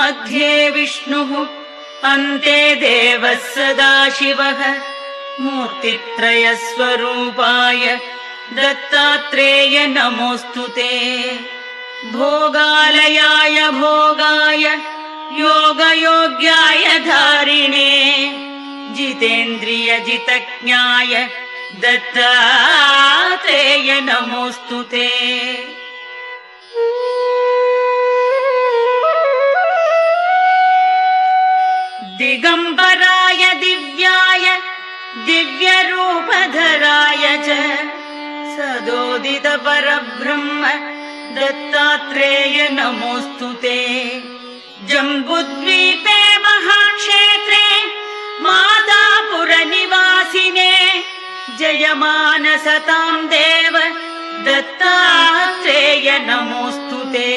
मध्ये विष्णुः अन्ते देवः सदाशिवः मूर्तित्रयस्वरूपाय दत्तात्रेय नमोऽस्तु ते। भोगालयाय भोगाय योगयोग्याय धारिणे जितेन्द्रिय जितज्ञाय दत्तात्रेय नमोऽस्तु ते। दिगंबराय दिव्याय दिव्यरूपधराय च सदोदित परब्रह्म दत्तात्रेय नमोऽस्तु ते। जम्बुद्वीपे महाक्षेत्रे मादापुरनिवासिने जयमानसतां देव दत्तात्रेय नमोऽस्तु ते।